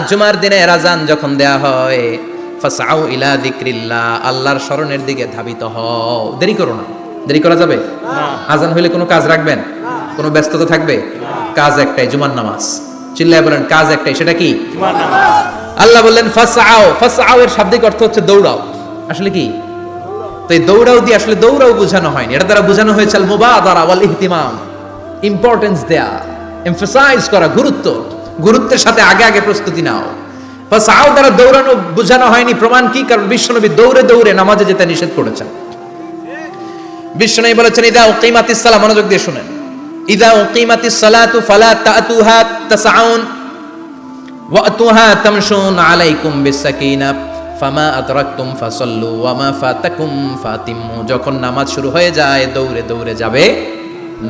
জুমার দিনে আযান যখন দেয়া হয় ফাসআউ ইলা যিকরিল্লাহ, আল্লাহর স্মরণের দিকে ধাবিত হও। দেরি করো না। দেরি করা যাবে না। আযান হইলে কোনো কাজ রাখবেন? কোনো ব্যস্ততা থাকবে? কাজ একটাই, জুমার নামাজ। চিল্লায় বলেন কাজ একটাই, সেটা কি? জুমার নামাজ। আল্লাহ বললেন ফাসআউ। ফাসআউ এর শাব্দিক অর্থ হচ্ছে দৌড়াও। আসলে কি? তো এই দৌড়াও দিয়ে আসলে দৌড়াও বোঝানো হয়নি, এটা দ্বারা বোঝানো হয়েছে আল মুবাদারা ওয়াল ইহতিমাম, ইম্পর্টেন্স দেয়া, এমফাসাইজ করা, গুরুত্বের সাথে আগে আগে প্রস্তুতি নাও। ফাসআউ দ্বারা দৌড়ানো বোঝানো হয়নি। প্রমাণ কি? কারণ বিশ্বনবী দৌড়ে দৌড়ে নামাজে যেতে নিষেধ করেছেন। বিশ্বনবী বলেছেন ইদা উকিমাতিস সালাহ, মনোযোগ দিয়ে শুনেন, ইদা উকিমাতিস সালাতু ফালা তাতুহা তাসআউন ওয়া আতুহা তামশুন আলাইকুম বিসাকিনাহ ফামা আদরাকতুম ফাসাল্লু ওয়া মা ফাতাকুম ফাতিমু। যখন নামাজ শুরু হয়ে যায় দৌড়ে দৌড়ে যাবে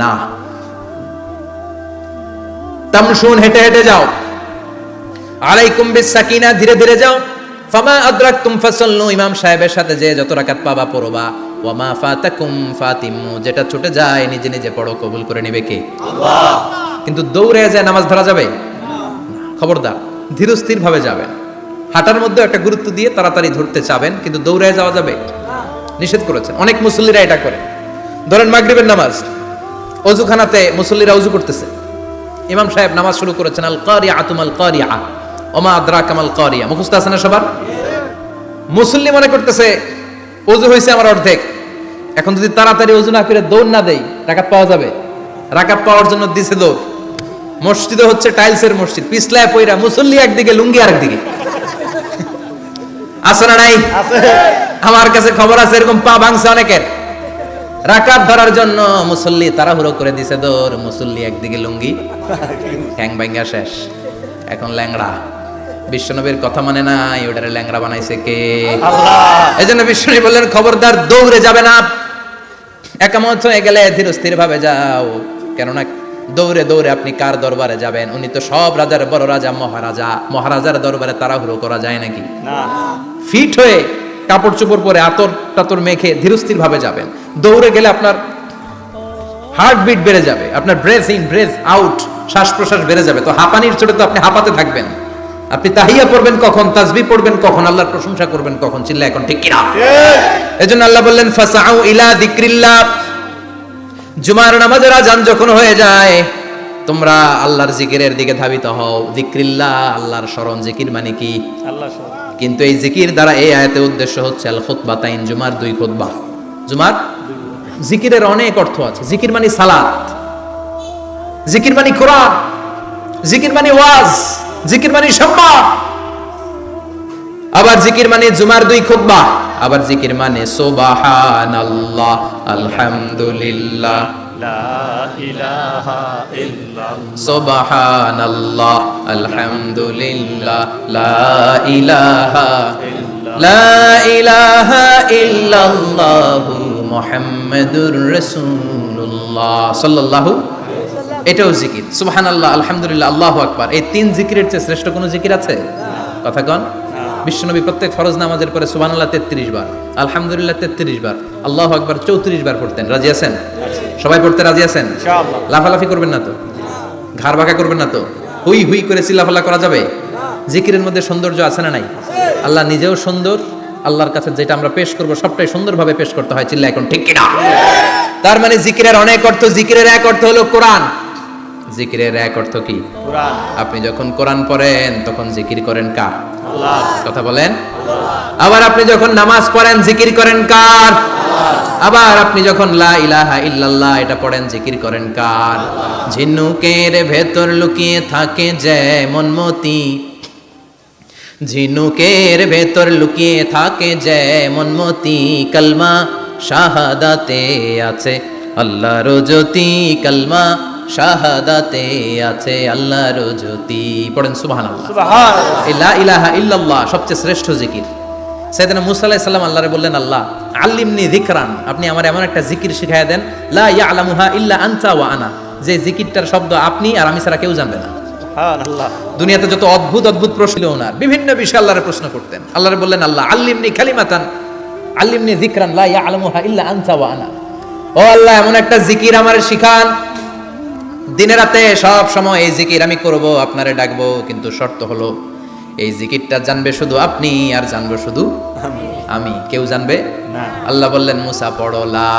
না, তামশুন হেঁটে হেঁটে যাও, আলাইকুম বিসাকিনা ধীরে ধীরে যাও, ফামা আদরাকতুম ফাসাল্লু ইমাম সাহেবের সাথে যে যত রাকাত পাবা পড়বা, ওয়া মা ফাতাকুম ফাতিমু যেটা ছুটে যায় নিজে নিজে পড়ো, কবুল করে নেবে কে? আল্লাহ। কিন্তু দৌড়ে যায় নামাজ ধরা যাবে না। খবরদার, ধীরস্থির ভাবে যাবেন। হাঁটার মধ্যে একটা গুরুত্ব দিয়ে তাড়াতাড়ি ধরতে চাবেন, কিন্তু দৌড়ে যাওয়া যাবে নিষেধ করেছেন। অনেক মুসল্লিরা এটা করে। ধরেন মাগরিবের নামাজ, ওযুখানাতে মুসল্লিরা ওযু করতেছে, ইমাম সাহেব নামাজ শুরু করেছেন আল কারিআতু মাল কারিআ ওয়া মা আদরাকা মাল কারিআ, মুখস্থ আছে না সবার? মুসল্লি মনে করতেছে ওযু হইছে আমার অর্ধেক, এখন যদি তাড়াতাড়ি ওযু না করে দৌড় না দেই রাকাত পাওয়া যাবে? রাকাত পাওয়ার জন্য দিছে দৌড়। মসজিদে হচ্ছে টাইলসের মসজিদ, পিছলায় পয়রা মুসল্লি একদিকে, লুঙ্গি আরেকদিকে। আছে না নাই? আছে। আমার কাছে খবর আছে এরকম পা ভাঙছে অনেকের। রাকাত ধরার জন্য মুসল্লি তাড়াহুড়ো করে দিছে দৌড়, মুসল্লি একদিকে লুঙ্গি, ঠ্যাং ভাঙা শেষ, এখন ল্যাংড়া। বিশ্বনবীর কথা মানে নাই, ওটারে ল্যাংড়া বানাইছে কে? আল্লাহ। এজন্য বিশ্বনবী বললেন খবরদার দৌড়ে যাবে না, একামত হয়ে গেলে ধীরস্থির ভাবে যাও। কেননা দৌড়ে দৌড়ে আপনি কার দরবারে যাবেন? উনি তো সব রাজার বড় রাজা, মহারাজা। মহারাজার দরবারে তাড়াহুড়ো করা যায় নাকি? না। ফিট হয়ে কাপড় চোপড় পরে আতর টাতর মেখে ধীরস্থির ভাবে যাবেন। দৌড়ে গেলে আপনার হার্টবিট বেড়ে যাবে, আপনার ব্রেথ ইন ব্রেথ আউট, শ্বাস প্রশ্বাস বেড়ে যাবে। তো হাঁপানির চোটে তো আপনি হাঁপাতে থাকবেন। আপনি তাহিয়া পড়বেন কখন, তাসবিহ পড়বেন কখন, আল্লাহর প্রশংসা করবেন কখন? চিল্লা এখন ঠিক কিনা? এজন্য আল্লাহ বললেন ফাসআউ ইলা যিকরিল্লাহ, জুমার নামাজের আযান যখন হয়ে যায় তোমরা আল্লাহর জিকিরের দিকে ধাবিত হও। যিকরিল্লাহ, আল্লাহর স্মরণ। জিকির মানে কি? আল্লাহ স্মরণ। কিন্তু এই জিকির দ্বারা এই আয়াতের উদ্দেশ্য হচ্ছে আল খুতবাতাইন, জুমার দুই খুতবা। জুমার জিকিরের অনেক অর্থ আছে। জিকির মানে সালাত, জিকির মানে কোরআন, জিকির মানে ওয়াজ, জিকির মানে সম্মান। আবার জিকির মানে জুমার দুই খুতবা, আবার জিকির মানে সুবহানাল্লাহ, আলহামদুলিল্লাহ, লা ইলাহা ইল্লাল্লাহ, সুবহানাল্লাহ, আলহামদুলিল্লাহ, লা ইলাহা ইল্লাল্লাহ, মুহাম্মাদুর রাসূলুল্লাহ সাল্লাল্লাহু। এটাও জিকির। সুবহানাল্লাহ, আলহামদুলিল্লাহ, আল্লাহু আকবার। এই তিন জিকিরের চেয়ে শ্রেষ্ঠ কোনো জিকির আছে? কথা কন। বিশ্বনবী প্রত্যেক ফরজ নামাজের পরে সুবহানাল্লাহ 33 বার, আলহামদুলিল্লাহ 33 বার, আল্লাহু আকবার 34 বার পড়তেন। রাজি আছেন? সবাই পড়তে রাজি আছেন? ইনশাআল্লাহ। লাফালাফি করবেন না তো? ঘাড় বাঁকা করবেন না তো? হুই হুই করে চিল্লাফাল্লা করা যাবে? জিকিরের মধ্যে সৌন্দর্য আছে না নাই? আল্লাহ নিজেও সুন্দর, আল্লাহর কাছে যেটা আমরা পেশ করব সবটাই সুন্দরভাবে পেশ করতে হয়। চিল্লা এখন ঠিক কিনা? তার মানে জিকিরের অনেক অর্থ। জিকিরের এক অর্থ হলো কোরআন। জিকিরের এক অর্থ কি? কোরআন। আপনি যখন কোরআন পড়েন তখন জিকির করেন কার? আল্লাহ। কথা বলেন। আবার আপনি যখন নামাজ পড়েন জিকির করেন কার? আবার আপনি যখন লা ইলাহা ইল্লাল্লাহ এটা পড়েন জিকির করেন কার? ঝিনুকের ভেতর লুকিয়ে থাকে যেমন মতি, ঝিনুকের ভেতর লুকিয়ে থাকে যেমন মতি, কালমা শাহাদাতে আছে আল্লাহর জ্যোতি, কালমা শাহাদাতে আছে আল্লাহর জ্যোতি। পড়েন সুবহানাল্লাহ। সুবহানাল্লাহ। লা ইলাহা ইল্লাল্লাহ সবচেয়ে শ্রেষ্ঠ জিকির। সাইয়েদনা মুসা আলাইহিস সালাম আল্লাহরে বললেন, আল্লাহ আল্লিমনি যিকরান, আপনি আমার এমন একটা জিকির শিখাইয়া দেন, লা ইয়ালামুহা ইল্লা আনতা ওয়া আনা, যে জিকিরটার শব্দ আপনি আর আমি ছাড়া কেউ জানবে না। সুবহানাল্লাহ। দুনিয়াতে যত অদ্ভুত অদ্ভুত প্রশ্ন ছিল ওনার, বিভিন্ন বিষয়ে আল্লাহরে প্রশ্ন করতেন। আল্লাহরে বললেন, আল্লাহ আল্লিমনি কালিমাতান, আল্লিমনি যিকরান লা ইয়ালামুহা ইল্লা আনতা ওয়া আনা, ও আল্লাহ এমন একটা জিকির আমারে শিখান দিনে রাতে সব সময় এই জিকির আমি করব, আপনারে ডাকবো, কিন্তু শর্ত হলো এই জিকিরটা জানবে শুধু আপনি আর জানবে শুধু আমি, কেউ জানবে না। আল্লাহ বললেন মুসা পড়ো লা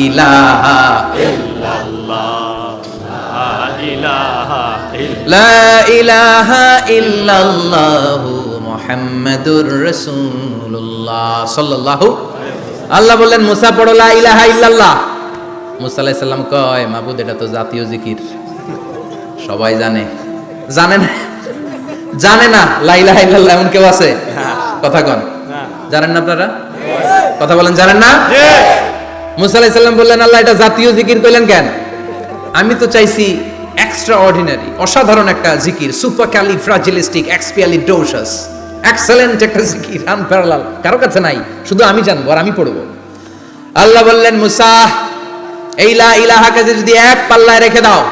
ইলাহা ইল্লাল্লাহ, লা ইলাহা ইল্লাল্লাহ, লা ইলাহা ইল্লাল্লাহু মুহাম্মাদুর রাসূলুল্লাহ সাল্লাল্লাহু। আল্লাহ বললেন মুসা পড়ো লা ইলাহা ইল্লাল্লাহ। মুসা আলাইহিস সালাম কয় মাবুদ এটা তো জাতীয় জিকির, সবাই জানে। জানে না, জানে না লা ইলাহা ইল্লাল্লাহ এমন কেউ আছে? কথা কন, না। জানেন না আপনারা? কথা বলেন, জানেন না? জি। মুসা আলাইহিস সালাম বললেন আল্লাহ এটা জাতীয় জিকির কইলেন কেন? আমি তো চাইছি এক্সট্রা অর্ডিনারি, অসাধারণ একটা জিকির, সুপারক্যালিফ্রাজিলিস্টিক এক্সপিয়ালিডোসাস, এক্সেলেন্ট একটা জিকির, আনপ্যারালাল, কারো কাছে নাই, শুধু আমি জানবো আর আমি পড়বো। আল্লাহ বললেন মুসা এই লা ইলাহাকে যদি এক পাল্লায় রেখে দাও,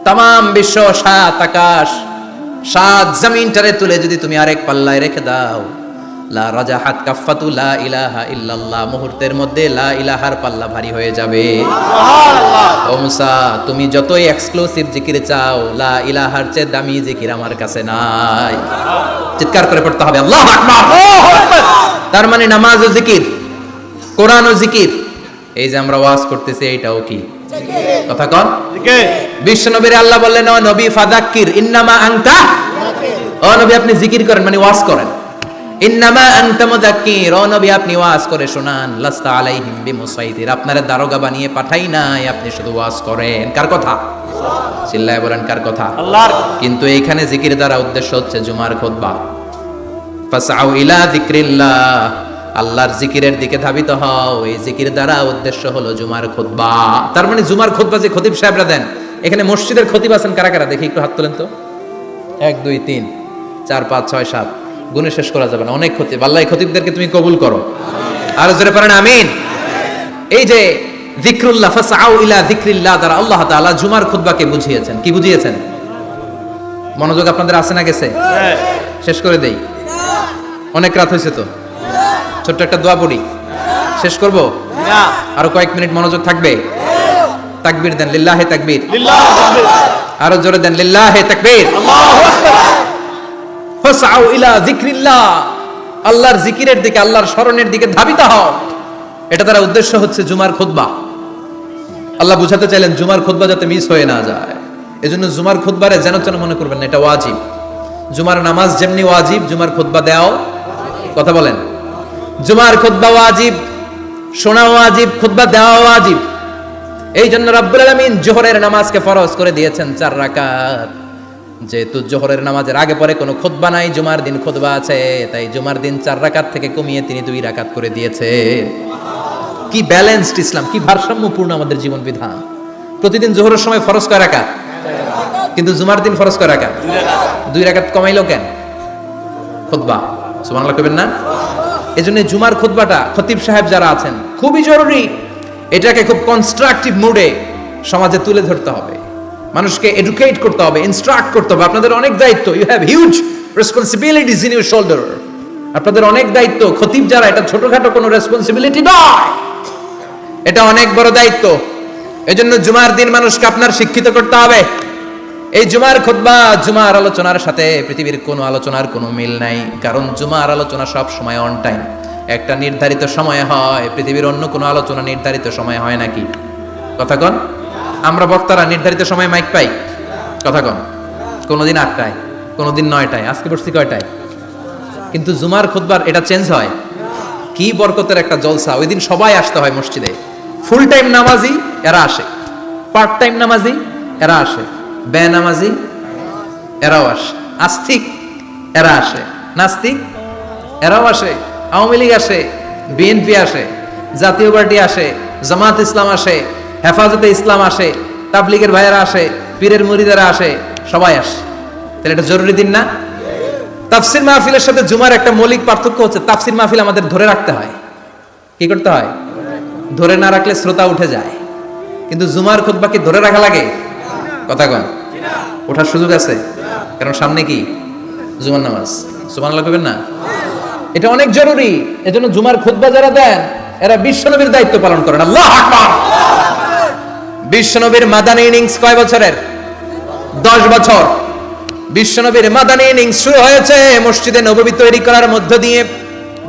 তাম বিশ্ব, সাত আকাশ, সাত জমিনটারে তুলে যদি তুমি আরেক পাল্লায় রেখে দাও, লা রাজাহাত কাফাতু লা ইলাহা ইল্লাল্লাহ, মুহূর্তের মধ্যে লা ইলাহার পাল্লা ভারী হয়ে যাবে। ও মুসা তুমি যতই এক্সক্লুসিভ জিকির চাও, লা ইলাহার চেয়ে দামি জিকির আমার কাছে নাই। চিৎকার করে পড়তে হবে আল্লাহু আকবার। তার মানে নামাজ ও জিকির, কোরআন ও জিকির, এই যে আমরা ওয়াজ করতেছি এইটাও কি কথা কন? বিশ্ব নবীর আল্লাহ বললেন ও নবী ফাযাক্কির ইন্নামা আনতা, ও নবী আপনি জিকির করেন মানে ওয়াজ করেন। ইন্নামা আনতা মুযাক্কির, ও নবী আপনি ওয়াজ করে শোনান। লাস্তা আলাইহিম বিমুসাইতির, আপনারে দারোগা বানিয়ে পাঠাই নাই, আপনি শুধু ওয়াজ করেন। কার কথা? চিল্লায় বলেন কার কথা? আল্লাহর। কিন্তু এইখানে জিকির দ্বারা উদ্দেশ্য হচ্ছে জুমার খুতবা। ফাসআউ ইলা যিকরিল্লাহ, আল্লাহর জিকিরের দিকে ধাবিত হও, এই জিকির দ্বারা উদ্দেশ্য হলো জুমার খুতবা। তার মানে জুমার খুতবা যে খতিব সাহেবরা দেন, এখানে মসজিদের খতিব আছেন কারা কারা দেখি একটু হাত তোলেন তো। 1 2 3 4 5 6 7, গুণে শেষ করা যাবে না, অনেক খতিব। আল্লাহ এই খতিবদেরকে তুমি কবুল করো, আর জোরে পড়েন আমিন। এই যে যিকরুল্লাহ, ফাসআউ ইলা যিকরিল্লাহ দ্বারা আল্লাহ তাআলা জুমার খুতবাকে বুঝিয়েছেন। কি বুঝিয়েছেন? মনোযোগ আপনাদের আছে না গেছে? শেষ করে দেই, অনেক রাত হয়েছে তো। ছোট্ট একটা দোয়া পড়ি, শেষ করব? না। আরো কয়েক মিনিট মনোযোগ থাকবে? তাকবীর দেন, লিল্লাহে তাকবীর। লিল্লাহ তাকবীর। আরো জোরে দেন, লিল্লাহে তাকবীর। আল্লাহু আকবার। ফাসআউ ইলা যিকরিল্লাহ, আল্লাহর জিকিরের দিকে, আল্লাহর স্মরণের দিকে ধাবিত হও। এটা তার উদ্দেশ্য হচ্ছে জুমার খুতবা। আল্লাহ বুঝাতে চাইলেন জুমার খুতবা যাতে মিস হয়ে না যায়, এজন্য জুমার খুতবারে যেন তেন মনে করবেন না, এটা ওয়াজিব। জুমার নামাজ যেমনি ওয়াজিব, জুমার খুতবা দেওয়াও, কথা বলেন, জুমার খুতবা ওয়াজিব, শোনা ওয়াজিব, খুতবা দেওয়া ওয়াজিব। এই জন্য রাব্বুল আলামিন জোহরের নামাজকে ফরজ করে দিয়েছেন 4 রাকাত। যেহেতু জোহরের নামাজের আগে পরে কোনো খুতবা নাই, জুমার দিন খুতবা আছে, তাই জুমার দিন 4 রাকাত থেকে কমিয়ে তিনি 2 রাকাত করে দিয়েছে। কি ব্যালেন্সড ইসলাম, কি ভারসাম্যপূর্ণ আমাদের জীবন বিধান। প্রতিদিন জোহরের সময় ফরজ কয় রাকাত, কিন্তু জুমার দিন ফরজ কয় রাকাত? 2 রাকাত কমাইলো কেন? খুতবা, সুবহানাল্লাহ কইবেন না? এজন্য জুমার খুতবাটা খতিব সাহেব যারা আছেন খুবই জরুরি। এটাকে খুব কনস্ট্রাকটিভ মুডে সমাজে তুলে ধরতে হবে, মানুষকে এডুকেট করতে হবে, ইনস্ট্রাক্ট করতে হবে। আপনাদের অনেক দায়িত্ব, you have huge responsibilities in your shoulder. আপনাদের অনেক দায়িত্ব। খতিব যারা, এটা ছোটখাটো কোনো রেসপন্সিবিলিটি নয়, এটা অনেক বড় দায়িত্ব। এজন্য জুমার দিন মানুষকে আপনার শিক্ষিত করতে হবে। এই জুমার খুতবা, জুমার আলোচনার সাথে পৃথিবীর কোনো আলোচনার কোনো মিল নাই, কারণ জুমার আলোচনা সব সময় অন টাইম, একটা নির্ধারিত সময়ে হয়। পৃথিবীর অন্য কোনো আলোচনা নির্ধারিত সময় হয় নাকি? কথা কন। আমরা বক্তারা নির্ধারিত সময় মাইক পাই? কথা কন। কোনোদিন 8টায়, কোনোদিন 9টায়, আজকে বসছি কয়টায়? কিন্তু জুমার খুতবার এটা চেঞ্জ হয়। কি বরকতের একটা জলসা! ওই দিন সবাই আসতে হয় মসজিদে। ফুল টাইম নামাজি এরা আসে, পার্ট টাইম নামাজি এরা আসে, বেনামাজি এরাও আসে, আস্তিক এরা আসে, নাস্তিক এরাও আসে, আওয়ামী লীগ আসে, বিএনপি আসে, জাতীয় পার্টি আসে, জামাত ইসলাম আসে, হেফাজতে ইসলাম আসে, তাবলিগের ভাইয়েরা আসে, পীরের মুরিদেরা আসে, সবাই আসে। তাহলে এটা জরুরি দিন না? তাফসির মাহফিলের সাথে জুমার একটা মৌলিক পার্থক্য হচ্ছে, তাফসির মাহফিল আমাদের ধরে রাখতে হয়। কি করতে হয়? ধরে না রাখলে শ্রোতা উঠে যায়। কিন্তু জুমার খুতবা কি ধরে রাখা লাগে? কথা কন। ওঠার সুযোগ আছে, কারণ সামনে কি জুমার নামাজ। সুবহানাল্লাহ কইবেন না? এটা অনেক জরুরি। এজন্য জুমার খুতবা যারা দেন এরা বিশ্বনবীর দায়িত্ব পালন করেন। আল্লাহু আকবার। বিশ্বনবীর মাদানী ইনিংস কয় বছরের? 10 বছর। বিশ্বনবীর মাদানী ইনিংস শুরু হয়েছে মসজিদে নববী তৈরি করার মধ্য দিয়ে।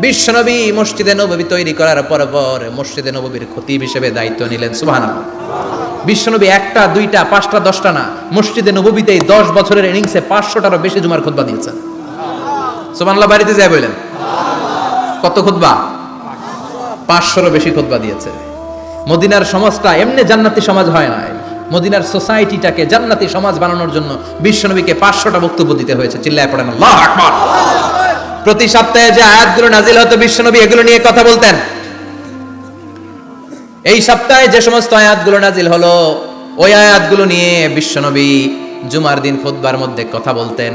বিশ্বনবী মসজিদে নববী তৈরি করার পর মসজিদে নববীর খতিব হিসেবে দায়িত্ব নিলেন। সুবহানাল্লাহ। বিশ্বনবী একটা, দুইটা, পাঁচটা, 10টা না, মসজিদে নববীতে 10 বছরের ইনিংসে 500টারও বেশি জুমার খুতবা দিয়েছেন। সুবহানাল্লাহ। বাড়িতে যায় বলেন কত খুতবা? 500রও বেশি খুতবা দিয়েছে। মদিনার সমাজটা এমনি জান্নাতি সমাজ হয় নাই, মদিনার সোসাইটিটাকে জান্নাতি সমাজ বানানোর জন্য বিশ্বনবীকে 500টা বক্তব্য দিতে হয়েছে। চিল্লায় পড়েন আল্লাহু আকবার। প্রতি সপ্তাহে যে আয়াতগুলো নাজিল হতো বিশ্বনবী এগুলো নিয়ে কথা বলতেন। এই সপ্তাহে যে সমস্ত আয়াতগুলো নাজিল হলো ওই আয়াতগুলো নিয়ে বিশ্বনবী জুমার দিন খুতবার মধ্যে কথা বলতেন।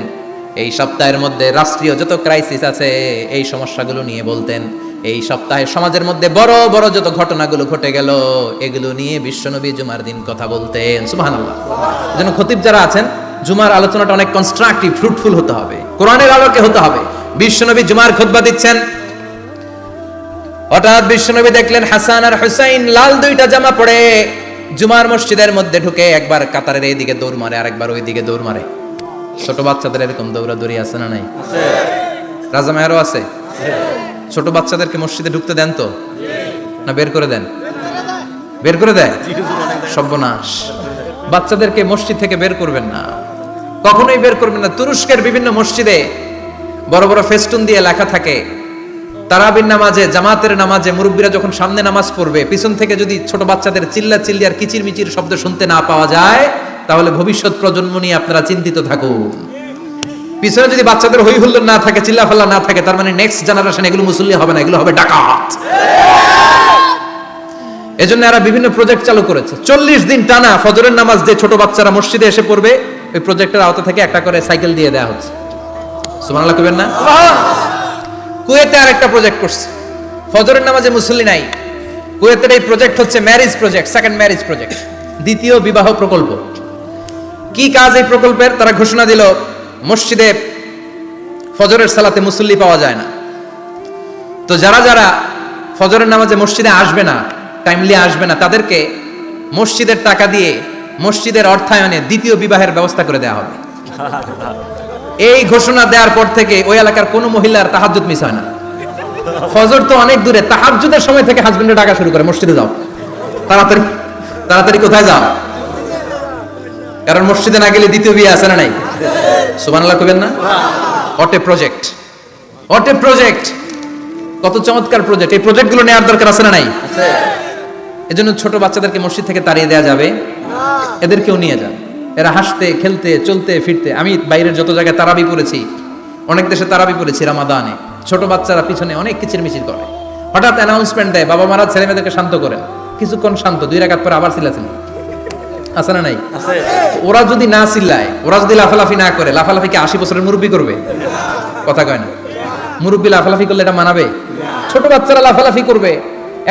এই সপ্তাহের মধ্যে রাষ্ট্রীয় যত ক্রাইসিস আছে এই সমস্যাগুলো নিয়ে বলতেন। এই সপ্তাহে সমাজের মধ্যে বড় বড় যত ঘটনাগুলো ঘটে গেল এগুলো নিয়ে বিশ্বনবী জুমার দিন কথা বলতেন। সুবহানাল্লাহ। যেন খতিব যারা আছেন জুমার আলোচনাটা অনেক কনস্ট্রাকটিভ, ফ্রুটফুল হতে হবে, কোরআনের আলোকে হতে হবে। বিশ্বনবী জুমার খুতবা দিচ্ছেন, হঠাৎ বিশ্বনবী দেখলেন হাসান আর হুসাইন লাল দুইটা জামা পরে জুমার মসজিদের মধ্যে ঢুকে একবার কাতারের এইদিকে দৌড় মারে আর একবার ওইদিকে দৌড় মারে। ছোট বাচ্চাদের এরকম দৌড়াদৌড়ি আছে না নাই? রাজা মেহরও আছে। ছোট বাচ্চাদেরকে মসজিদে ঢুকতে দেন তো না বের করে দেন? বের করে দেয়। সর্বনাশ। বাচ্চাদেরকে মসজিদ থেকে বের করবেন না, কখনোই বের করবেন না। তুরস্কের বিভিন্ন মসজিদে বড় বড় ফেস্টুন দিয়ে লেখা থাকে তারাবির নামাজে, জামাতের নামাজে মুরব্বীরা যখন সামনে নামাজ পড়বে পিছন থেকে যদি ছোট বাচ্চাদের চিল্লা চিল্লি আর কিচির মিচির শব্দ শুনতে না পাওয়া যায় তাহলে ভবিষ্যৎ প্রজন্ম নিয়ে আপনারা চিন্তিত থাকুন। পিছনে যদি বাচ্চাদের হই হুল্লোড় না থাকে, চিল্লাফাল্লা না থাকে, তার মানে নেক্সট জেনারেশন এগুলো মুসল্লি হবে না, এগুলো হবে ডাকাত। এজন্য এরা বিভিন্ন প্রজেক্ট চালু করেছে। 40 দিন টানা ফজরের নামাজ যে ছোট বাচ্চারা মসজিদে এসে পড়বে ওই প্রজেক্টের আওতা থেকে একটা করে সাইকেল দিয়ে দেওয়া হচ্ছে। সুবহানাল্লাহ কইবেন না? কুয়েতে আর একটা প্রজেক্ট করছে, ফজরের নামাজে মুসল্লি নাই। কুয়েতের এই প্রজেক্ট হচ্ছে marriage project, second marriage project, দ্বিতীয় বিবাহ প্রকল্প। কি কাজ এই প্রকল্পের? তারা ঘোষণা দিল মসজিদে ফজরের সালাতে মুসল্লি পাওয়া যায় না, তো যারা যারা ফজরের নামাজে মসজিদে আসবে না, টাইমলি আসবে না, তাদেরকে মসজিদের টাকা দিয়ে মসজিদের অর্থায়নে দ্বিতীয় বিবাহের ব্যবস্থা করে দেওয়া হবে। এই ঘোষণা দেওয়ার পর থেকে ওই এলাকার কোনো মহিলার তাহাজ্জুদ মিস হয় না। ফজর তো অনেক দূরে, তাহাজ্জুদের সময় থেকে হাজবেন্ডে ডাকা শুরু করে মসজিদে যাও, তাড়াতাড়ি তাড়াতাড়ি কোথায় যাও, কারণ মসজিদে না গেলে দ্বিতীয় বিয়ে আছে না নাই? সুবহানাল্লাহ কইবেন না? What a project, what a project, কত চমৎকার প্রজেক্ট। এই প্রজেক্টগুলো নেওয়ার দরকার আছে না নাই? এজন্য ছোট বাচ্চাদেরকে মসজিদ থেকে তাড়িয়ে দেওয়া যাবে, এদেরকেও নিয়ে যান। এরা হাসতে খেলতে চলতে ফিরতে, আমি বাইরের যত জায়গায় তারাবি পড়েছি, অনেক দেশে তারাবি পড়েছি রামাদানে, ছোট বাচ্চারা পিছনে অনেক কিচিরমিচির করে, হঠাৎ অ্যানাউন্সমেন্ট দেয় বাবা মারা ছেলে মেয়েদেরকে শান্ত করেন, কিছুক্ষণ শান্ত, 2 রাকাত পরে আবার চিল্লাচিল্লি আছে না নাই? ওরা যদি না চিল্লায়, ওরা যদি লাফালাফি না করে, লাফালাফি কি 80 বছরের মুরব্বী করবে? কথা কয় না। মুরব্বী লাফালাফি করলে এটা মানাবে? ছোট বাচ্চারা লাফালাফি করবে,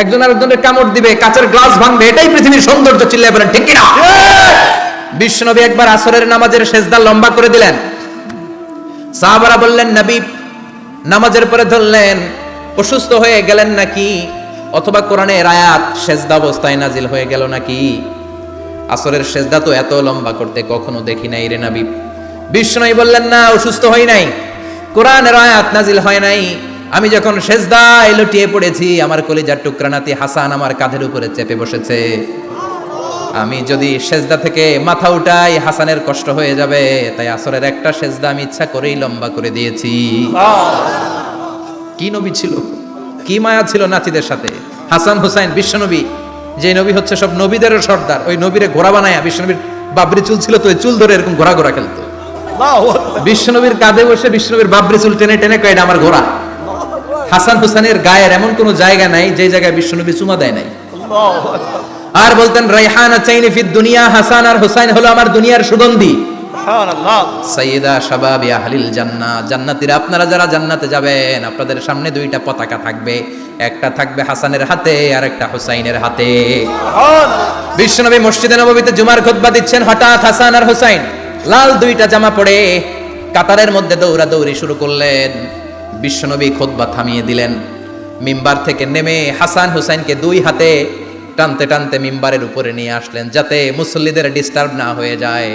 একজন আরেকজনের কামড় দিবে, কাচের গ্লাস ভাঙবে, এটাই পৃথিবীর সৌন্দর্য। চিল্লায় বলেন ঠিক কিনা? বিশ্বনবী একবার আসরের নামাজের সেজদা লম্বা করে দিলেন। সাহাবারা বললেন নবী নামাজের পরে ধরলেন অসুস্থ হয়ে গেলেন নাকি, অথবা কোরআনের আয়াত সেজদা অবস্থায় নাজিল হয়ে গেল নাকি? আসরের সেজদা তো এত লম্বা করতে কখনো দেখি নাই রে নবী। বিশ্বনবী বললেন না, অসুস্থ হই নাই, কোরআনের আয়াত নাজিল হয় নাই, আমি যখন সেজদায় লুটিয়ে পড়েছি আমার কলিজার টুকরা নাতি হাসান আমার কাঁধের উপরে চেপে বসেছে, আমি যদি সেজদা থেকে মাথা উঠাই হাসানের কষ্ট হয়ে যাবে, তাই আসরের একটা সেজদা আমি ইচ্ছা করেই লম্বা করে দিয়েছি। কি নবী ছিল, কি মায়া ছিল নাতিদের সাথে। হাসান হুসাইন, বিশ্বনবী যে নবী হচ্ছে সব নবীদেরও সর্দার, ওই নবীরে ঘোড়া বানায়া, বিশ্বনবীর বাবরি চুল ছিল তো ওই চুল ধরে এরকম ঘোড়া ঘোড়া খেলতো। বিশ্বনবীর কাঁধে বসে বিশ্বনবীর বাবরি চুল টেনে টেনে কয় এটা আমার ঘোড়া। হাসান হুসাইনের গায়ের এমন কোন জায়গা নাই যে জায়গায় বিশ্বনবী চুমা দেয় নাই। আর বলতেন রাইহানা চাইনি ফিদ দুনিয়া, হাসান আর হুসাইন হলো আমার দুনিয়ার সুগন্ধি। সুবহানাল্লাহ। সাইয়্যিদা শাবাবি আহলিল জান্নাহ, জান্নাতীরা আপনারা যারা জান্নাতে যাবেন আপনাদের সামনে 2টা পতাকা থাকবে, একটা থাকবে হাসানের হাতে আর একটা হুসাইনের হাতে। সুবহানাল্লাহ। বিশ্বনবী মসজিদে নববীতে জুমার খুতবা দিচ্ছেন, হঠাৎ হাসান আর হুসাইন লাল 2টা জামা পরে কাতারের মধ্যে দৌড়াদৌড়ি শুরু করলেন। বিশ্বনবী খুতবা থামিয়ে দিলেন, মিম্বার থেকে নেমে হাসান হুসাইনকে 2 হাতে টানতে টানতে মিম্বারের উপরে নিয়ে আসলেন যাতে মুসল্লিদের ডিস্টার্ব না হয়ে যায়।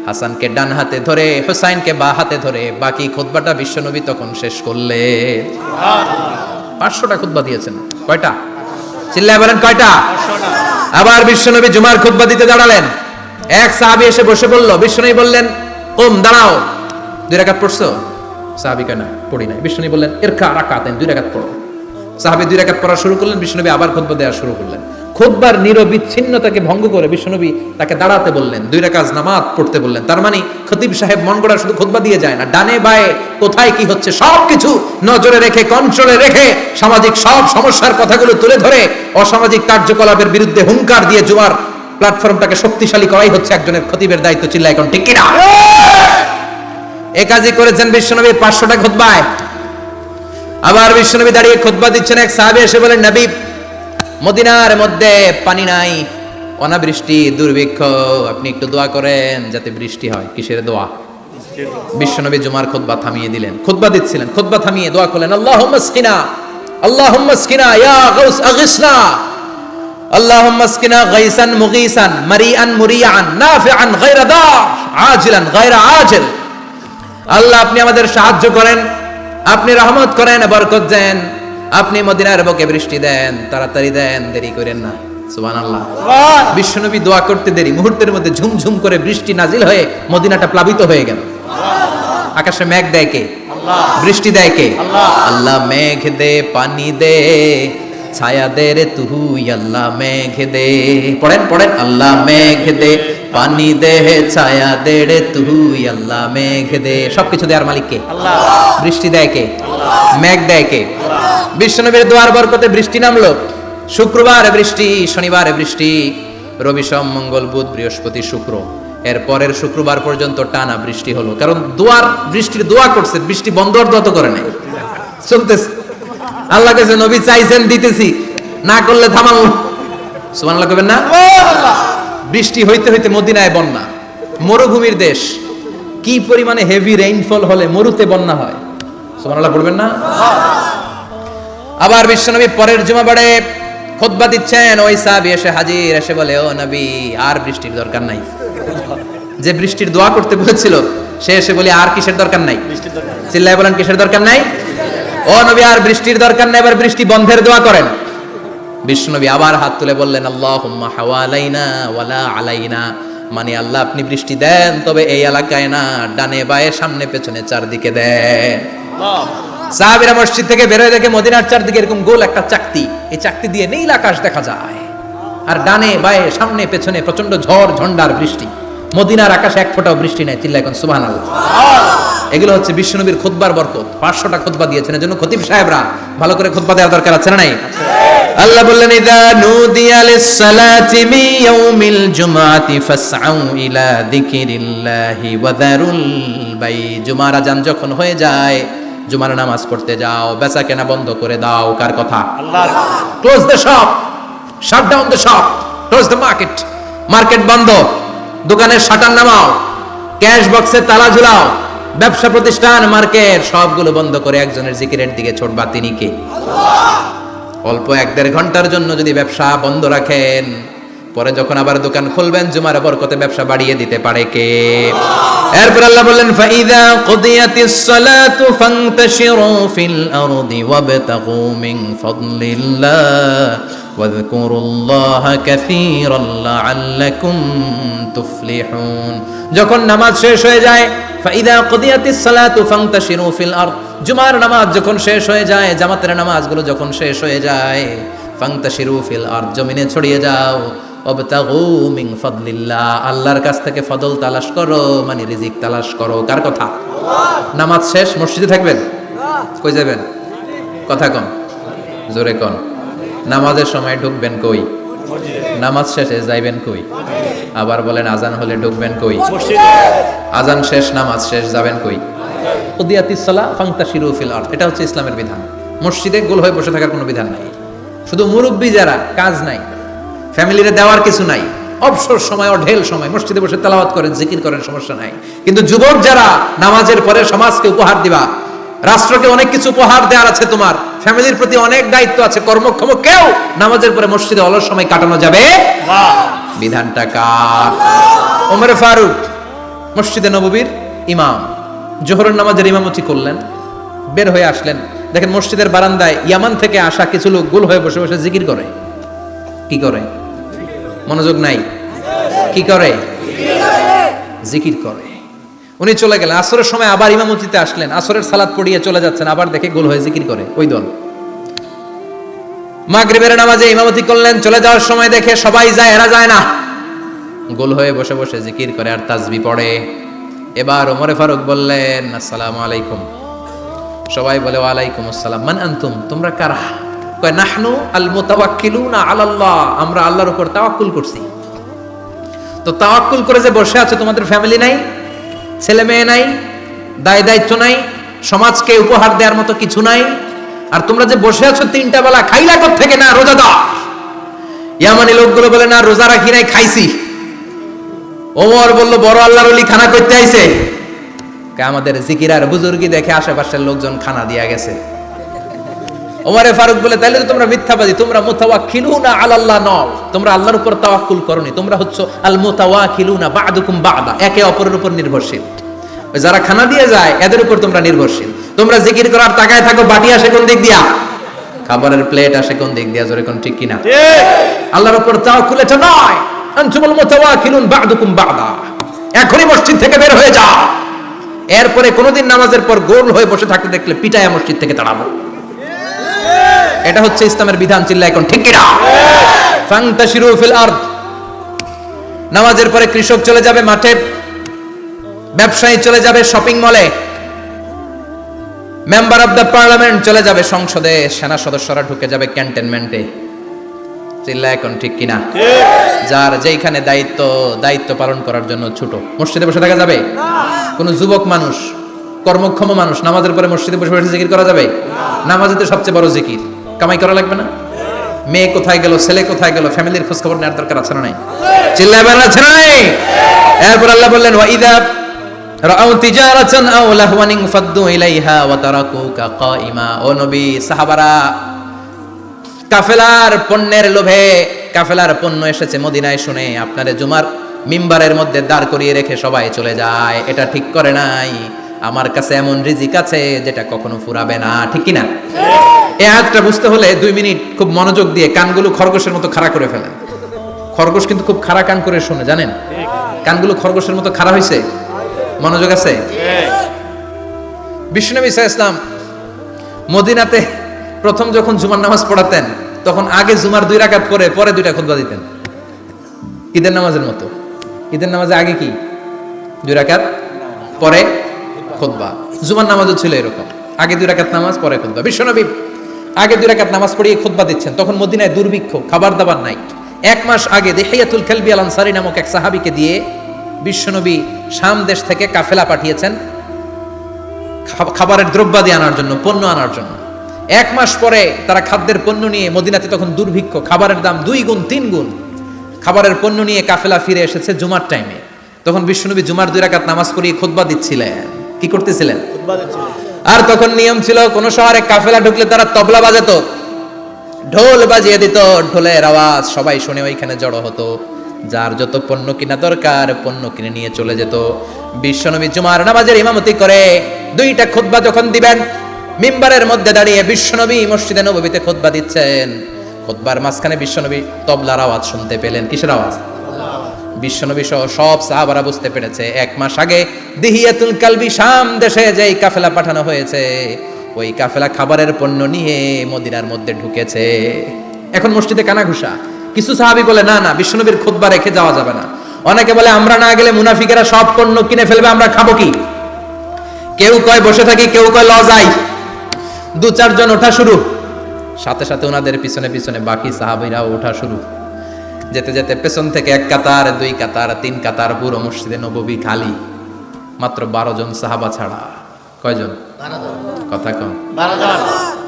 হাসানকে ডান হাতে ধরে, হুসাইনকে বা হাতে ধরে বাকি খুতবাটা বিশ্বনবী তখন শেষ করলেন। 500টা খুতবা দিয়েছেন। কয়টা? চিল্লায় বলেন কয়টা? আবার বিশ্বনবী জুমার খুতবা দিতে দাঁড়ালেন। এক সাহাবী এসে বসে বলল, বিশ্বনবী বললেন, কুম, দাঁড়াও। 2 রাকাত পড়ছো? সাহাবী কয় না, পড়ি নাই। বিশ্বনবী বললেন, ইরকা রাকাতাইন, 2 রাকাত পড়ো। সাহাবী 2 রাকাত পড়া শুরু করলেন। বিশ্বনবী আবার খুতবা দেওয়া শুরু করলেন। খুতবার নিরবিচ্ছিন্নতাকে ভঙ্গ করে বিশ্বনবী তাকে দাঁড়াতে বললেন, 2 রাকাত নামাজ পড়তে বললেন। তার মানে খতিব সাহেব মন গড়া শুধু খুতবা দিয়ে যায় না, ডানে বায়ে কোথায় কি হচ্ছে সবকিছু নজরে রেখে, কন্ট্রোলে রেখে, সামাজিক সব সমস্যার কথাগুলো তুলে ধরে অসামাজিক কার্যকলাপের বিরুদ্ধে হুঙ্কার দিয়ে জুমার প্ল্যাটফর্মটাকে শক্তিশালী করাই হচ্ছে একজনের খতিবের দায়িত্ব। চিল্লা এখন ঠিক কিনা? এ কাজই করেছেন বিশ্বনবী 500টা খুতবায়। আবার বিশ্বনবী দাঁড়িয়ে খুতবা দিচ্ছেন। এক সাহাবী এসে বলেন, নবী, মদিনার মধ্যে পানি নাই, অনাবৃষ্টি, দুর্ভিক্ষ, আপনি একটু দোয়া করেন যাতে বৃষ্টি হয়। কিসের দোয়া? বিশ্বনবী জুমার খুতবা থামিয়ে দিলেন। খুতবা দিচ্ছিলেন, খুতবা থামিয়ে দোয়া করলেন, আল্লাহুম্মা আসকিনা, আল্লাহুম্মা আসকিনা ইয়া গাউস আগিসনা, আল্লাহুম্মা আসকিনা গাইসান মুগীসান, মারিআন মুরিআন, নাফিআন গায়রা দার, আজিলান গায়রা আজিল। আল্লাহ, আপনি আমাদের সাহায্য করেন, আপনি রহমত করেন, বরকত দেন, আপনি মদিনার বুকে বৃষ্টি দেন, তাড়াতাড়ি দেন, দেরি করেন না। সুবহানাল্লাহ। বিশ্বনবী দোয়া করতে দেরি, মুহূর্তের মধ্যে ঝুমঝুম করে বৃষ্টি নাজিল হয়ে মদিনাটা প্লাবিত হয়ে গেল। আকাশে মেঘ দেয় কে? আল্লাহ। বৃষ্টি দেয় কে? আল্লাহ। আল্লাহ মেঘ দে, পানি দে, ছায়া দে রে তুই, আল্লাহ মেঘ দে। পড়েন পড়েন, আল্লাহ মেঘ দে, পানি দে, ছায়া দে রে তুই, আল্লাহ মেঘ দে। সবকিছু দেওয়ার মালিক কে? আল্লাহ। বৃষ্টি দেয় কে? আল্লাহ। মেঘ দেয় কে? আল্লাহ। বিশ্বনবীর দোয়ার বরকতে বৃষ্টি নামলো। শুক্রবার বৃষ্টি, শনিবার বৃষ্টি, রবি সোম মঙ্গল বুধ বৃহস্পতি শুক্র, এর পরের শুক্রবার পর্যন্ত টানা বৃষ্টি হলো। কারণ দোয়ার বৃষ্টির দোয়া করছে, বৃষ্টি বন্ধ অর্ধ করে নাই, চলতেছে। আল্লাহ কাছে নবী চাইছেন, দিতেছি, না করলে থামাবো। সুবহানাল্লাহ কইবেন না? বৃষ্টি হইতে হইতে মদিনায় বন্যা। মরুভূমির দেশ, কি পরিমাণে হেভি রেইনফল হলে মরুতে বন্যা হয়। সুবহানাল্লাহ পড়বেন না? আবার বিশ্বনবী পরের জুমাবারে খুতবা দিচ্ছেন। ওই সাহাবী এসে হাজির, এসে বলে, ও নবী, আর বৃষ্টির দরকার নাই। যে বৃষ্টির দোয়া করতে বলেছিল সে এসে বলে, আর কিসের দরকার নাই? চিল্লায় বলেন, কিসের দরকার নাই? ও নবী, আর বৃষ্টির দরকার নাই, এবার বৃষ্টি বন্ধের দোয়া করেন। বিশ্বনবী আবার হাত তুলে বললেন, আল্লাহুম্মা হাওয়ালাইনা ওয়ালা আলাইনা, মানে আল্লাহ আপনি বৃষ্টি দেন, তবে এই এলাকায় না, ডানে বায়ে সামনে পেছনে চারদিকে দেন। সাহাবীরা মসজিদ থেকে বের হয়ে দেখে মদিনার চারদিকে এরকম গোল একটা চাকতি, এই চাকতি দিয়ে নীল আকাশ দেখা যায়, আর ডানে বায়ে সামনে পেছনে প্রচন্ড ঝড় ঝন্ডার বৃষ্টি। মদিনার আকাশে এক ফোঁটাও বৃষ্টি নাই। চিল্লায় এখন সুবহানাল্লাহ। এগুলো হচ্ছে বিশ্বনবীর খুতবার বরকত। 500টা খুতবা দিয়েছেন, এজন্য খতিব সাহেবরা ভালো করে খুতবা দেওয়ার দরকার আছে না নাই? আল্লাহ বললেন, ইযা নুদিয়া লিস-সালাতি মিন ইয়াউমিল জুমআতি ফাসআউ ইলা যিকিরিল্লাহি ওয়া যারুল বাই। জুমার আযান যখন হয়ে যায়, জুমার নামাজ পড়তে যাও, বেচা কেনা বন্ধ করে দাও। কার কথা? আল্লাহর। Close the shop, shut down the shop, close the market. Market বন্ধ, দোকানের শাটার নামাও, ক্যাশ বক্সে তালা ঝুলাও, ব্যবসা প্রতিষ্ঠান, মার্কেট সবগুলো বন্ধ করে একজনের জিকিরের দিকে ছোটবা। তিনি কে? আল্লাহ। অল্প 1-1.5 ঘন্টার জন্য যদি ব্যবসা বন্ধ রাখেন, পরে যখন আবার দোকান খুলবেন জুমার বরকতে ব্যবসা বাড়িয়ে দিতে পারে কে? এরপর আল্লাহ বললেন, ফাইদা কুদিয়াতিস সালাতু ফান্তাশিরু ফিল আরদি ওয়াবতাগু মিন ফাদলিল্লাহ ওয়াযকুরুল্লাহা কাসীরান লাআল্লাকুম তুফলিহুন। যখন নামাজ শেষ হয়ে যায়, ফাইদা কুদিয়াতিস সালাতু ফান্তাশিরু ফিল আরদ, জুমার নামাজ যখন শেষ হয়ে যায়, জামাতের নামাজগুলো যখন শেষ হয়ে যায়, ফান্তাশিরু ফিল আরদ, জমিনে ছড়িয়ে যাও, ওয়াবতাগু মিন ফাদলিল্লাহ, আল্লাহর কাছ থেকে ফজল তালাশ করো, মানে রিজিক তালাশ করো। কার কথা? আল্লাহ। নামাজ শেষ মসজিদে থাকবেন? কই যাবেন? কথা কম, জোরে কোন। নামাজের সময় ঢুকবেন কই? নামাজ শেষে যাইবেন কই? আবার বলেন, আজান হলে ঢুকবেন কই? আজান শেষ, নামাজ শেষ, যাবেন কই? কুদিয়াতিস সালাহ ফান্তাশিরু ফিল আরদ, এটা হচ্ছে ইসলামের বিধান। মসজিদে গোল হয়ে বসে থাকার কোনো বিধান নাই। শুধু মুরব্বী যারা, কাজ নাই, ফ্যামিলিরে দেওয়ার কিছু নাই, অবসর সময়, ঢেল সময় মসজিদে বসে তেলাওয়াত করেন, জিকির করেন, সমস্যা নাই। কিন্তু যুবক যারা, নামাজের পরে সমাজকে উপহার দিবা, রাষ্ট্রকে অনেক কিছু উপহার দেওয়ার আছে, তোমার ফ্যামিলির প্রতি অনেক দায়িত্ব আছে, কর্মক্ষম কেউ নামাজের পরে মসজিদে অলস সময় কাটানো যাবে না। বিধানটা কার? ওমর ফারুক মসজিদে নববীর ইমাম জোহরের নামাজের ইমামতি করলেন, বের হয়ে আসলেন, দেখেন মসজিদের বারান্দায় ইয়ামান থেকে আসা কিছু লোক গোল হয়ে বসে বসে জিকির করে। কি করে? মনোযোগ নাই। কি করে? জিকির করে। উনি চলে গেলেন, আসরের সময় আবার ইমামতিতে আসলেন, আসরের সালাত পড়িয়ে চলে যাচ্ছেন, আবার দেখে গোল হয়ে জিকির করে ওই দল। মাগরিবের নামাজে ইমামতি করলেন, চলে যাওয়ার সময় দেখে সবাই যায়, এরা যায় না, গোল হয়ে বসে বসে জিকির করে আর তাসবিহ পড়ে। এবার ওমরে ফারুক বললেন, আসসালামু আলাইকুম। সবাই বলে ওয়ালাইকুম আসসালাম। মান আনতুম, তোমরা কারা? কয় নাহনু আল মুতাওয়াক্কিলুনা আলাল্লাহ, আমরা আল্লাহর উপর তাওয়াক্কুল করছি। তো তাওয়াক্কুল করে যে বসে আছো, তোমাদের ফ্যামিলি নাই, ছেলে মেয়ে নাই, দায় দায়িত্ব নাই, সমাজকে উপহার দেওয়ার মতো কিছু নাই, আর তোমরা যে বসে আছো তিনটা বেলা খাইলা কোত্থেকে? না রোজাদার। ইয়ামানি লোকগুলো বলে না রোজা রাখি নাই, খাইছি। ওমর বলল বড় আল্লাহর ওলি খানা করতে আইছে। আমাদের জিকির আর বুজুর্গি দেখে আশেপাশের লোকজন খানা দিয়া গেছে। ওমরে ফারুক বলে তাইলে তো তোমরা মিথ্যাবাদী, তোমরা মুতাওয়াক্কিলুনা আলাল্লাহ নও, তোমরা আল্লাহর উপর তাওয়াক্কুল করনি, তোমরা হচ্ছে আল মুতাওয়াক্কিলুনা বা'দুকুম বা'দা, একে অপরের উপর নির্ভরশীল। যারা খানা দিয়ে যায় এদের উপর তোমরা নির্ভরশীল। তোমরা জিকির করার তাকায় থাকো, বাটি আসে কোন দিক দিয়া? খাবারের প্লেট আসে কোন দিক দিয়া? জোরে কোন ঠিক কিনা? আল্লাহর উপর তাওয়াক্কুল এটা নয়। আনতুমুল মুতাওয়াক্কিলুন বা'দুকুম বা'দা, এখনই মসজিদ থেকে বের হয়ে যাও। এরপরে কোনোদিন নামাজের পর গোল হয়ে বসে থাকতে দেখলে পিটায়া মসজিদ থেকে তাড়াবো। এটা হচ্ছে ইসলামের বিধান। চিল্লা এখন ঠিক কিনা? ফান্তাশিরু ফিল আরদ। নামাজের পরে কৃষক চলে যাবে মাঠে, ব্যবসায়ী চলে যাবে শপিং মলে, মেম্বার অফ দ্য পার্লামেন্ট চলে যাবে সংসদে, সেনা সদস্যরা ঢুকে যাবে ক্যান্টনমেন্টে। চিল্লা এখন ঠিক কিনা? যার যেখানে দায়িত্ব পালন করার জন্য ছোট, মসজিদে বসে থাকা যাবে? কোন যুবক মানুষ, কর্মক্ষম মানুষ নামাজের পরে মসজিদে বসে বসে জিকির করা যাবে? নামাজে তো সবচেয়ে বড় জিকির, কামাই করা লাগবে না? মেয়ে কোথায় গেল, ছেলে কোথায় গেল, ফ্যামিলির খোঁজ খবর নেওয়ার দরকার আছে না নাই? চিল্লাবেন আছে না নাই? এরপর আল্লাহ বললেন ওয়া ইযা রাআউ তিজারাতান আও লাহওয়ান ফাদ্দু ইলাইহা ওয়া তারাকুকা কাইমা। ও নবী, সাহাবারা কাফেলার পণ্যের লোভে, কাফেলার পণ্য এসেছে মদিনায় শুনে আপনারে জুমার মিম্বারের মধ্যে দাঁড় করিয়ে রেখে সবাই চলে যায়। এটা ঠিক করে নাই। আমার কাছে এমন রিজিক আছে যেটা কখনো ফুরাবে না। ঠিক কিনা? এই আয়াতটা বুঝতে হলে 2 মিনিট খুব মনোযোগ দিয়ে কানগুলো খরগোশের মতো খাড়া করে ফেলেন। খরগোশ কিন্তু খুব খাড়া কান করে শুনে, জানেন? কানগুলো খরগোশের মতো খাড়া হয়েছে। মনোযোগ আছে? বিশ্বনবী সাল্লাল্লাহু আলাইহি ওয়াসাল্লাম মদিনাতে প্রথম যখন জুমার নামাজ পড়াতেন, তখন আগে জুমার 2 রাকাত পরে 2টা খুতবা দিতেন, ঈদের নামাজের মতো। ঈদের নামাজে আগে কি 2 রাকাত, পরে খুতবা। জুমার নামাজও ছিল এরকম, আগে 2 রাকাত নামাজ, পরে খুতবা। বিশ্বনবী আগে 2 রাকাত নামাজ পড়িয়ে খুতবা দিচ্ছেন, তখন মদিনায় দুর্ভিক্ষ, খাবার দাবার নাই। 1 মাস আগে দিহিয়াতুল কালবি আল আনসারী নামক এক সাহাবীকে দিয়ে বিশ্বনবী শাম দেশ থেকে কাফেলা পাঠিয়েছেন খাবারের দ্রব্যাদি আনার জন্য, পণ্য আনার জন্য। 1 মাস পরে তারা খাদ্যের পণ্য নিয়ে, মদিনাতে তখন দুর্ভিক্ষ, খাবারের দাম 2 গুণ 3 গুণ, খাবারের পণ্য নিয়ে কাফেলা ফিরে এসেছে জুমার টাইমে। তখন বিশ্বনবী জুমার 2 রাকাত নামাজ পড়িয়ে খুতবা দিচ্ছিলেন। কি করতেছিলেন? আর তখন নিয়ম ছিল, কোন শহরে কাফেলা ঢুকলে তারা তবলা বাজাতো, ঢোল বাজিয়ে দিত, ঢোলের আওয়াজ সবাই শুনে ওইখানে জড়ো হতো। যার যত পণ্য কিনা দরকার পণ্য কিনে নিয়ে চলে যেত। বিশ্বনবী জুমার নামাজের ইমামতি করে 2টা খুতবা যখন দিবেন, মিম্বারের মধ্যে দাঁড়িয়ে বিশ্বনবী মসজিদে নববীতে খুতবা দিচ্ছেন। খুতবার মাঝখানে বিশ্বনবী তবলার আওয়াজ শুনতে পেলেন। কিসের আওয়াজ? বিশ্বনবী সহ সব সাহাবারা বুঝতে পেরেছে 1 মাস আগে দিহিয়াতুল কালবি শাম দেশে যেই কাফেলা পাঠানো হয়েছে, ওই কাফেলা খাবারের পণ্য নিয়ে মদিনার মধ্যে ঢুকেছে। এখন মসজিদে কানাঘুষা। কিছু সাহাবী বলে না না, বিশ্বনবীর খুতবা রেখে যাওয়া যাবে না। অনেকে বলে আমরা না গেলে মুনাফিকেরা সব পণ্য কিনে ফেলবে, আমরা খাবো কি? কেউ কয় বসে থাকি, কেউ কয় ল যাই। 2-4 জন ওঠা শুরু, সাথে সাথে ওনাদের পিছনে পিছনে বাকি সাহাবীরাও ওঠা শুরু। যেতে যেতে পেছন থেকে 1 কাতার, 2 কাতার, 3 কাতার, পুরো মসজিদে নববী খালি, মাত্র 12 জন সাহাবা ছাড়া। কয়জন? 12 জন। কথা কম। 12 জন।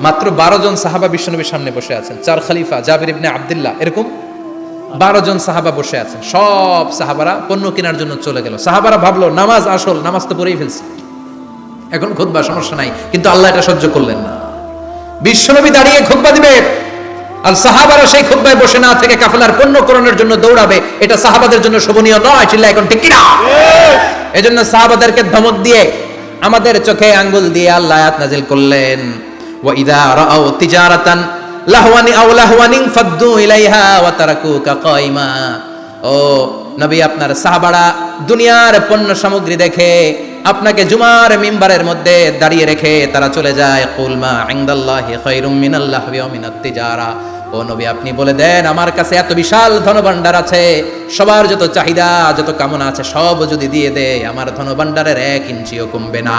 মাত্র 12 জন সাহাবা বিশ্বনবীর সামনে বসে আছেন। 4 খলিফা, জাবির ইবনে আব্দুল্লাহ, এরকম 12 জন সাহাবা বসে আছেন। সব সাহাবারা পণ্য কেনার জন্য চলে গেল। সাহাবারা ভাবলো নামাজ আসল, নামাজ তো পড়েই ফেলছি, এখন খুতবা সমস্যা নাই, কিন্তু আল্লাহ এটা সহ্য করলেন না। বিশ্বনবী দাঁড়িয়ে খুতবা দিবে, আর সাহাবারা সেই খুতবায় বসে না থেকে কাফেলার পণ্যকরণের জন্য দৌড়াবে, এটা সাহাবাদের জন্য শোভনীয় নয়। চিল্লা এখন ঠিক কিনা? এজন্য সাহাবাদেরকে ধমক দিয়ে, আমাদের চোখে আঙ্গুল দিয়ে আল্লাহ আয়াত নাযিল করলেন, ওয়া ইযা রাআউ তিজারাতান লাহওয়ানি আও লাহওয়ানিন ফাদ্দু ইলাইহা ওয়া তারাকুকা কাইমা। ও নবী, আপনার সাহাবারা দুনিয়ার পণ্য সামগ্রী দেখে আপনাকে জুমার মিম্বারের মধ্যে দাঁড়িয়ে রেখে তারা চলে যায়। কুল মা ইনদাল্লাহি খায়রুম মিনাল লাহবি ওয়া মিনাত তিজারা। ও নবী, আপনি বলে দেন আমার কাছে এত বিশাল ধনভাণ্ডার আছে, সবার যত চাহিদা যত কামনা আছে সব যদি দিয়ে দেয় আমার ধনভাণ্ডারের 1 ইঞ্চিও কমবে না।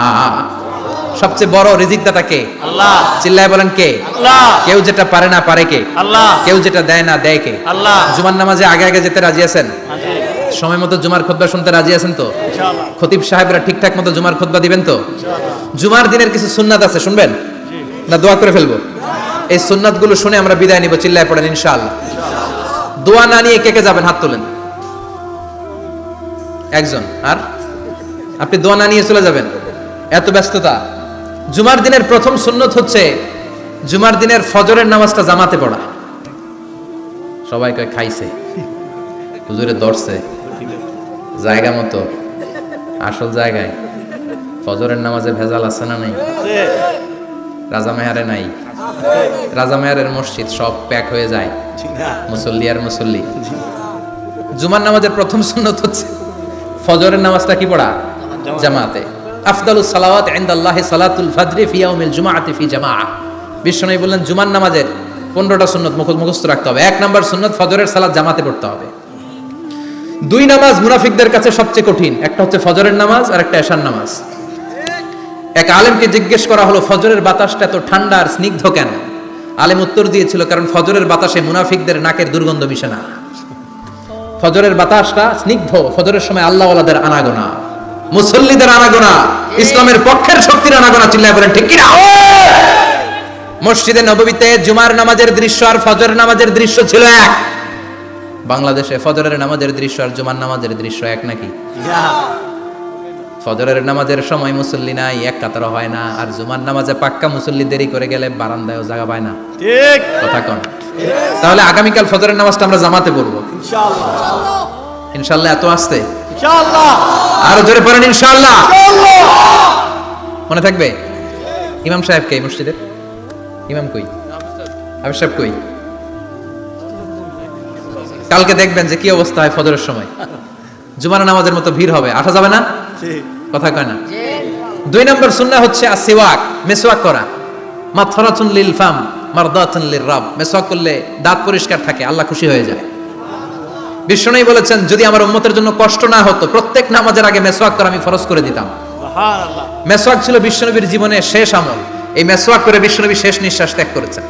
সবচেয়ে বড় রিজিকদাতা কে? আল্লাহ। চিল্লায় বলেন কে? আল্লাহ। কেউ যেটা পারে না পারে কে? আল্লাহ। কেউ যেটা দেয় না দেয় কে? আল্লাহ। জুমার নামাজে আগে আগে যেতে রাজি আছেন? সময় মতো জুমার খুতবা শুনতে রাজি আছেন তো? ইনশাআল্লাহ। খতিব সাহেবরা ঠিকঠাক মতো জুমার খুতবা দিবেন তো? জুমার দিনের কিছু সুন্নাত আছে, শুনবেন না দোয়া করে ফেলবো? এই সুন্নাত গুলো শুনে আমরা বিদায় নিব। চিল্লায় পড়েন ইনশাআল্লাহ। দোয়া না নিয়ে কে কে যাবেন? হাত তোলেন। একজন। আর আপনি দোয়া না নিয়ে চলে যাবেন? এত ব্যস্ততা। জুমার দিনের প্রথম সুন্নত হচ্ছে জুমার দিনের ফজরের নামাজটা জামাতে পড়া। সবাই কয় খাইছে, হুজুরে ধরছে জায়গা মতো, আসল জায়গায়। ফজরের নামাজে ভেজাল আছে না নাই? রাজা মেহারে নাই? রাজা মেহারের মসজিদ সব প্যাক হয়ে যায়, মুসল্লি আর মুসল্লি। জুমার নামাজের প্রথম সুন্নত হচ্ছে ফজরের নামাজটা কি পড়া? জামাতে। আফদালুস সালাওয়াত ইনদাল্লাহি সালাতুল ফাজরি ফি ইয়াউমিল জুমআতি ফি জামাআহ। বিশ্বনবী বললেন জুমার নামাজের 15টা সুন্নত মুখস্থ রাখতে হবে। 1 নাম্বার সুন্নত ফজরের সালাত জামাতে পড়তে হবে। 2 নামাজ মুনাফিকদের কাছে সবচেয়ে কঠিন, একটা হচ্ছে ফজরের নামাজ আর একটা এশার নামাজ। এক আলেমকে জিজ্ঞেস করা হলো ফজরের বাতাসটা এত ঠান্ডা আর স্নিগ্ধ কেন? আলেম উত্তর দিয়েছিল কারণ ফজরের বাতাসে মুনাফিকদের নাকের দুর্গন্ধ মিশে না। ফজরের বাতাসটা স্নিগ্ধ, ফজরের সময় আল্লাহওয়ালাদের আনাগোনা, মুসল্লিদের আনাগোনা, ইসলামের পক্ষের শক্তির আনাগোনা। চিল্লায় বলেন ঠিক কিনা? মসজিদে নববীতে জুমার নামাজের দৃশ্য আর ফজরের নামাজের দৃশ্য ছিল এক। বাংলাদেশে ফজরের নামাজের দৃশ্য আর জুমার নামাজের দৃশ্য এক নাকি? ফজরের নামাজের সময় মুসল্লি নাই, এক কাতার হয় না, আর জুমার নামাজে পাক্কা মুসল্লি দেরি করে গেলে বারান্দায়ও জায়গা পায় না। ঠিক কথা কোন? তাহলে আগামীকাল ফজরের নামাজটা আমরা জামাতে পড়বো ইনশাআল্লাহ। ইনশাআল্লাহ। এত আসতে ইনশাআল্লাহ। আরো জোরে পড়েন ইনশাআল্লাহ। মনে থাকবে? ইমাম সাহেব কে মসজিদের? ইমাম কই? হাফেজ সাহেব কই? কালকে দেখবেন যে কি অবস্থা হয় ফজরের সময়। জুমার নামাজের মতো ভিড় হবে, আসা যাবে না। কথা কয় না? 2 নম্বর সুন্নাহ হচ্ছে আসওয়াক, মেসওয়াক করা। মাথরাতুন লিল ফাম মারদাতুন লির রাব। মেসওয়াক করলে দাঁত পরিষ্কার থাকে, আল্লাহ খুশি হয়ে যায়। বিশ্বনবী বলেছেন যদি আমার উম্মতের জন্য কষ্ট না হতো প্রত্যেক নামাজের আগে মেসওয়াক করা আমি ফরজ করে দিতাম। সুবহানাল্লাহ। মেসওয়াক ছিল বিশ্বনবীর জীবনের শেষ আমল। এই মেসওয়াক করে বিশ্বনবী শেষ নিঃশ্বাস ত্যাগ করেছেন।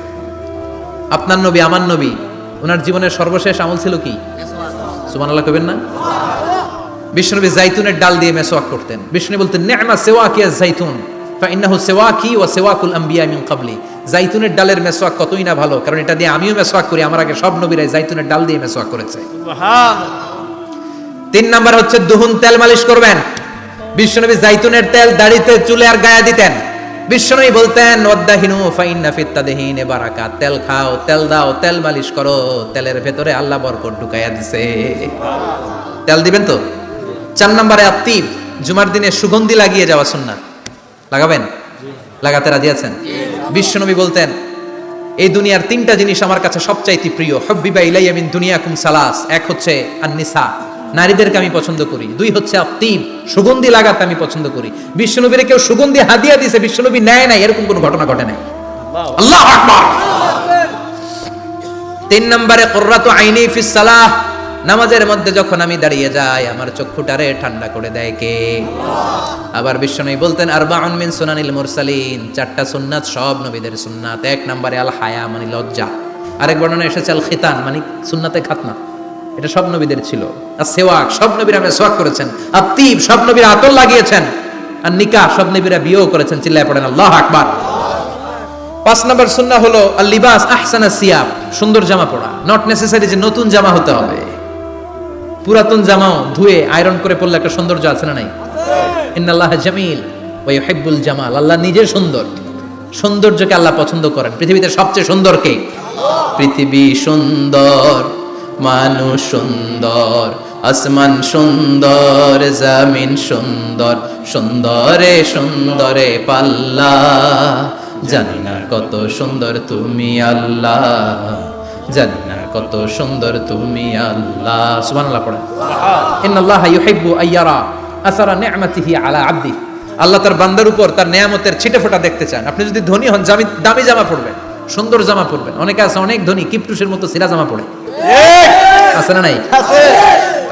আপনার নবী, আমার নবী, ওনার জীবনের সর্বশেষ আমল ছিল কি? সুবহানাল্লাহ কইবেন না? বিশ্বনবী জাইতুনের ডাল দিয়ে মেসওয়াক করতেন। বিশ্বনবী বলতেন নি'মা সিওয়াকিয়া জাইতুন ফাইন্নাহু সিওয়াকি ওয়া সিওয়াকুল আম্বিয়া মিন ক্বাবলি। জাইতুনের ডালের মেসওয়াক কতই না ভালো, কারণ এটা দিয়ে আমিও মেসওয়াক করি, আমার আগে সব নবীরাই জাইতুনের ডাল দিয়ে মেসওয়াক করেছে। সুবহানাল্লাহ। 3 নাম্বার হচ্ছে দুহুন, তেল মালিশ করবেন। বিশ্বনবী জাইতুনের তেল দাড়িতে চুলে আর গায়ে দিতেন। বিশ্বনবী বলতেন ওয়াদাহিনু ফাইন্না ফিত তাদহিনে বারাকাত। তেল খাও, তেল দাও, তেল মালিশ করো, তেলের ভেতরে আল্লাহ বরকত ঢুকাইয়া দিছে। তেল দিবেন তো? 4 নম্বরে আত্তিব, জুমার দিনে সুগন্ধি লাগিয়ে যাওয়া সুন্নাত। লাগাবেন? লাগাতে রাজি আছেন? বিশ্বনবী বলতেন এই দুনিয়ার 3টা জিনিস আমার কাছে সবচাইতে প্রিয়। হুব্বিবা ইলাইয়া মিন দুনিয়াকুম সালাস। 1 হচ্ছে আন-নিসা, নারীদেরকে আমি পছন্দ করি। 2 হচ্ছে আত্তিব, সুগন্ধি লাগাতে আমি পছন্দ করি। বিশ্বনবীর কেউ সুগন্ধি হাদিয়া দিয়েছে, বিশ্বনবী নেয় নাই, এরকম কোনো ঘটনা ঘটে নাই। আল্লাহু আকবার। 3 নম্বরে কুররাতু আইনি ফিস সালাহ। নামাজের মধ্যে যখন আমি দাঁড়িয়ে যাই আমার চক্ষুটারে ঠান্ডা করে দেয় কে? আবার বিশ্বনবী বলতেন আরবাউন মিন সুনানিল মুরসালিন। 4টা সুন্নাত সব নবীদের সুন্নাত। 1 নম্বরে আল হায়া মানে লজ্জা। আরেক বর্ণনা এসেছে আল খিতান মানে সুন্নাতে খাতনা, এটা সব নবীদের ছিল। আর সেওয়াক, সব নবীরা মেসওয়াক করেছেন। আর তিব, সব নবীরা আতর লাগিয়েছেন। আর নিকাহ, সব নবীরা বিয়েও করেছেন। চিল্লায় পড়েন আল্লাহু আকবার। 5 নম্বর সুন্নাহ হলো আল লিবাস আহসানা সিয়াব, সুন্দর জামা পরা। নট নেসেসারি যে নতুন জামা হতে হবে, পুরাতন জামাও ধুয়ে আয়রন করে পরলে একটা সৌন্দর্য আছে না নাই? ইন্নাল্লাহা জামিল ওয়া ইউহিব্বুল জামাল। আল্লাহ নিজে সুন্দর, সৌন্দর্যকে আল্লাহ পছন্দ করেন। পৃথিবীতে সবচেয়ে সুন্দর কে? পৃথিবী সুন্দর, মানুষ সুন্দর, আসমান সুন্দর, জমিন সুন্দর, সুন্দরে সুন্দরে পাল্লা, জানি না কত সুন্দর তুমি আল্লাহ, জানি না কত সুন্দর তুমি আল্লাহ। সুবহানাল্লাহ পড়েন। ইন্নাল্লাহা ইউহিব্বু আইয়ারা আসারা নি'মাতিহি আলা আবদি। আল্লাহ তার বান্দার উপর তার নেয়ামতের ছিটেফোঁটা দেখতে চান। আপনি যদি ধনী হন, দামি জামা পরবেন, সুন্দর জামা পরবেন। অনেকে আছে অনেক ধনী, কিপটুসের মতো সিরা জামা পরে, আছে না নাই?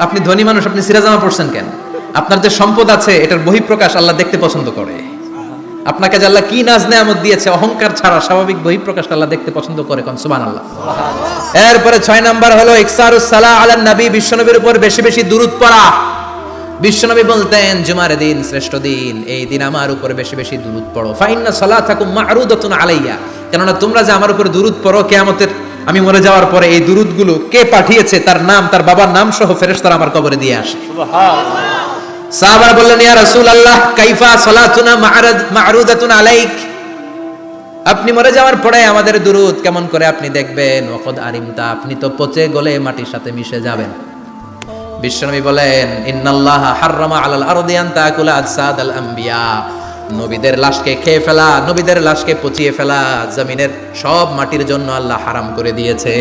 আপনি ধনী মানুষ, আপনি সিরা জামা পরছেন কেন? আপনার যে সম্পদ আছে এটার বহিঃপ্রকাশ আল্লাহ দেখতে পছন্দ করে। আপনাকে যে আল্লাহ কি নাজ নেয়ামত দিয়েছে, অহংকার ছাড়া স্বাভাবিক বহিঃপ্রকাশ আল্লাহ দেখতে পছন্দ করে। কোন সুবহানাল্লাহ। এরপরে 6 নাম্বার হলো ইকসারুস সালাহ আলান নবী, বিশ্বনবীর উপর বেশি বেশি দুরূদ পড়া। বিশ্বনবী বলতেন জুমার দিন শ্রেষ্ঠ দিন, এই দিন আমার উপর বেশি বেশি দুরূদ পড়ো। ফা ইন্না সালাতাকুম মা'রুদাতুন আলাইয়া, কেননা তোমরা যে আমার উপর দুরূদ পড়ো, কিয়ামতের আমি মরে যাওয়ার পরে এই দুরূদগুলো কে পাঠিয়েছে তার নাম, তার বাবার নাম সহ ফেরেশতারা আমার কবরে দিয়ে আসে। সুবহানাল্লাহ। সাহাবারা বললেন ইয়া রাসূলুল্লাহ কাইফা সালাতুনা মা'রুদাতুন আলাইক, আপনি মরে যাওয়ার পরে আমাদের দুরূদ কেমন করে আপনি দেখবেন? ওয়াকাদ আরিমতা, আপনি তো পচে গলে মাটির সাথে মিশে যাবেন। বিশ্বনবী বলেন ইন্নাল্লাহা হাররামা আলাল আরদি আন তাকুলা আজসাদাল আম্বিয়া, নবীদের লাশকে খেয়ে ফেলা, নবীদের লাশকে পচিয়ে ফেলা জমিনের সব মাটির জন্য আল্লাহ হারাম করে দিয়েছে।